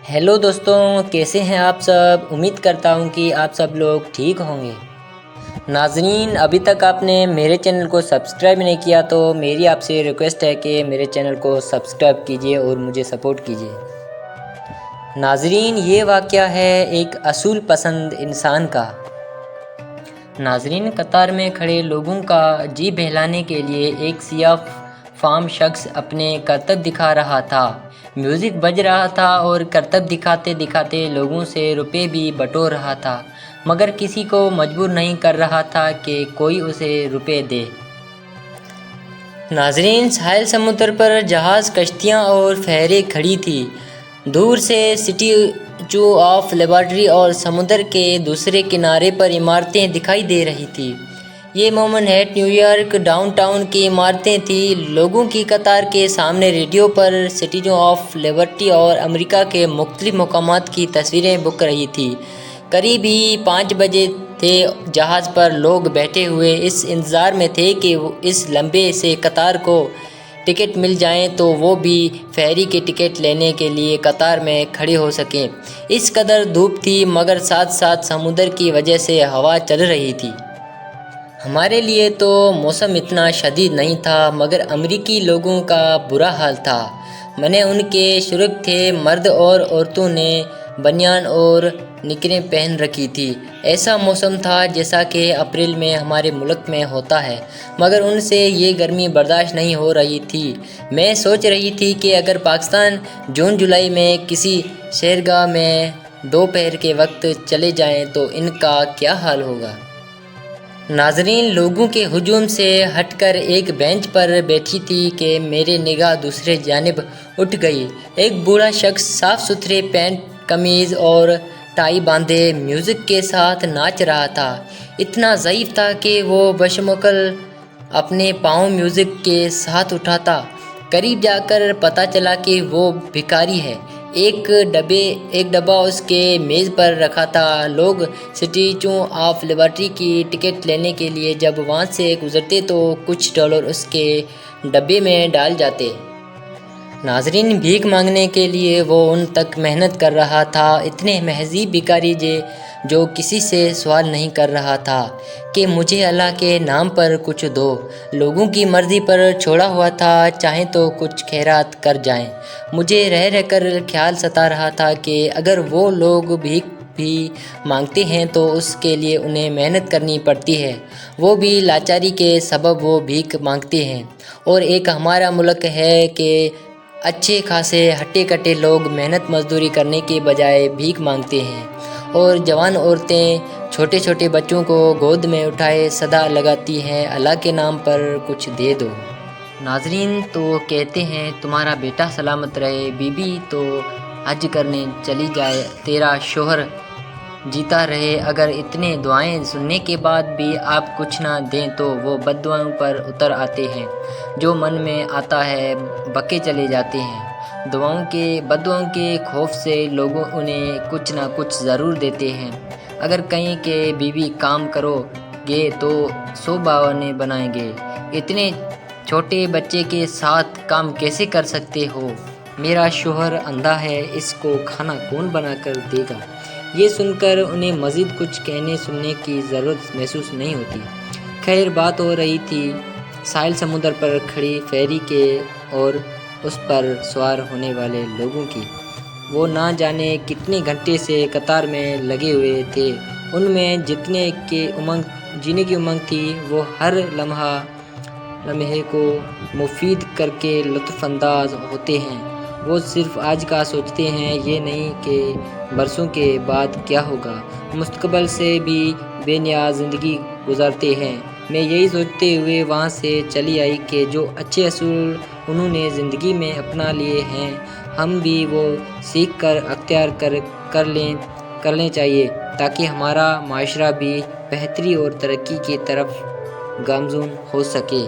Hello دوستوں، کیسے ہیں آپ سب؟ امید کرتا ہوں کہ آپ سب لوگ ٹھیک ہوں گے۔ ناظرین، ابھی تک آپ نے میرے چینل کو سبسکرائب نہیں کیا تو میری آپ سے ریکویسٹ ہے کہ میرے چینل کو سبسکرائب کیجیے اور مجھے سپورٹ کیجیے۔ ناظرین، یہ واقعہ ہے ایک اصول پسند انسان کا۔ ناظرین، قطار میں کھڑے لوگوں کا جی بہلانے کے لیے ایک سیاہ فام شخص اپنے کرتب دکھا رہا تھا۔ میوزک بج رہا تھا اور کرتب دکھاتے دکھاتے لوگوں سے روپے بھی بٹور رہا تھا، مگر کسی کو مجبور نہیں کر رہا تھا کہ کوئی اسے روپے دے۔ ناظرین، ساحل سمندر پر جہاز، کشتیاں اور فیرے کھڑی تھی۔ دور سے اسٹیچو آف لبرٹی اور سمندر کے دوسرے کنارے پر عمارتیں دکھائی دے رہی تھیں۔ یہ Manhattan, New York downtown کی عمارتیں تھیں۔ لوگوں کی قطار کے سامنے ریڈیو پر اسٹیچو آف لبرٹی اور امریکہ کے مختلف مقامات کی تصویریں بک رہی تھیں۔ قریب ہی 5 بجے تھے۔ جہاز پر لوگ بیٹھے ہوئے اس انتظار میں تھے کہ اس لمبے سے قطار کو ٹکٹ مل جائیں تو وہ بھی فیری کے ٹکٹ لینے کے لیے قطار میں کھڑے ہو سکیں۔ اس قدر دھوپ تھی، مگر ساتھ ساتھ سمندر کی وجہ سے ہوا چل رہی تھی۔ ہمارے لیے تو موسم اتنا شدید نہیں تھا، مگر امریکی لوگوں کا برا حال تھا۔ میں ان کے شرکا تھے۔ مرد اور عورتوں نے بنیان اور نکریں پہن رکھی تھیں۔ ایسا موسم تھا جیسا کہ اپریل میں ہمارے ملک میں ہوتا ہے، مگر ان سے یہ گرمی برداشت نہیں ہو رہی تھی۔ میں سوچ رہی تھی کہ اگر پاکستان جون جولائی میں کسی سیرگاہ میں دوپہر کے وقت چلے جائیں تو ان کا کیا حال ہوگا۔ ناظرین، لوگوں کے ہجوم سے ہٹ کر ایک بینچ پر بیٹھی تھی کہ میری نگاہ دوسری جانب اٹھ گئی۔ ایک بوڑھا شخص صاف ستھرے پینٹ، قمیض اور ٹائی باندھے میوزک کے ساتھ ناچ رہا تھا۔ اتنا ضعیف تھا کہ وہ بشمکل اپنے پاؤں میوزک کے ساتھ اٹھاتا۔ قریب جا کر پتہ چلا کہ وہ بھکاری ہے۔ ایک ڈبہ اس کے میز پر رکھا تھا۔ لوگ اسٹیچو آف لبرٹی کی ٹکٹ لینے کے لیے جب وہاں سے گزرتے تو کچھ ڈالر اس کے ڈبے میں ڈال جاتے۔ ناظرین، بھیک مانگنے کے لیے وہ ان تک محنت کر رہا تھا۔ اتنے مہذب بھکاری جو کسی سے سوال نہیں کر رہا تھا کہ مجھے اللہ کے نام پر کچھ دو۔ لوگوں کی مرضی پر چھوڑا ہوا تھا، چاہیں تو کچھ خیرات کر جائیں۔ مجھے رہ کر خیال ستا رہا تھا کہ اگر وہ لوگ بھیک بھی مانگتے ہیں تو اس کے لیے انہیں محنت کرنی پڑتی ہے۔ وہ بھی لاچاری کے سبب وہ بھیک مانگتے ہیں۔ اور ایک ہمارا ملک ہے کہ اچھے خاصے ہٹے کٹے لوگ محنت مزدوری کرنے کے بجائے بھیک مانگتے ہیں، اور جوان عورتیں چھوٹے چھوٹے بچوں کو گود میں اٹھائے صدا لگاتی ہیں، اللہ کے نام پر کچھ دے دو۔ ناظرین، تو کہتے ہیں تمہارا بیٹا سلامت رہے، بیوی تو حج کرنے چلی جائے، تیرا شوہر جیتا رہے۔ اگر اتنے دعائیں سننے کے بعد بھی آپ کچھ نہ دیں تو وہ بد دعاؤں پر اتر آتے ہیں۔ جو من میں آتا ہے بکے چلے جاتے ہیں۔ بد دعاؤں کے خوف سے لوگ انہیں کچھ نہ کچھ ضرور دیتے ہیں۔ اگر کہیں کہ بیوی کام کرو گے تو 100 بہانے بنائیں گے۔ اتنے چھوٹے بچے کے ساتھ کام کیسے کر سکتے ہو؟ میرا شوہر اندھا ہے، اس کو کھانا کون بنا کر دے گا؟ یہ سن کر انہیں مزید کچھ کہنے سننے کی ضرورت محسوس نہیں ہوتی۔ خیر، بات ہو رہی تھی ساحل سمندر پر کھڑی فیری کے اور اس پر سوار ہونے والے لوگوں کی۔ وہ نہ جانے کتنے گھنٹے سے قطار میں لگے ہوئے تھے۔ ان میں جینے کی امنگ تھی۔ وہ ہر لمحے کو مفید کر کے لطف اندوز ہوتے ہیں۔ وہ صرف آج کا سوچتے ہیں، یہ نہیں کہ برسوں کے بعد کیا ہوگا۔ مستقبل سے بھی بے نیاز زندگی گزارتے ہیں۔ میں یہی سوچتے ہوئے وہاں سے چلی آئی کہ جو اچھے اصول انہوں نے زندگی میں اپنا لیے ہیں، ہم بھی وہ سیکھ کر اختیار کرنے چاہیے، تاکہ ہمارا معاشرہ بھی بہتری اور ترقی کی طرف گامزن ہو سکے۔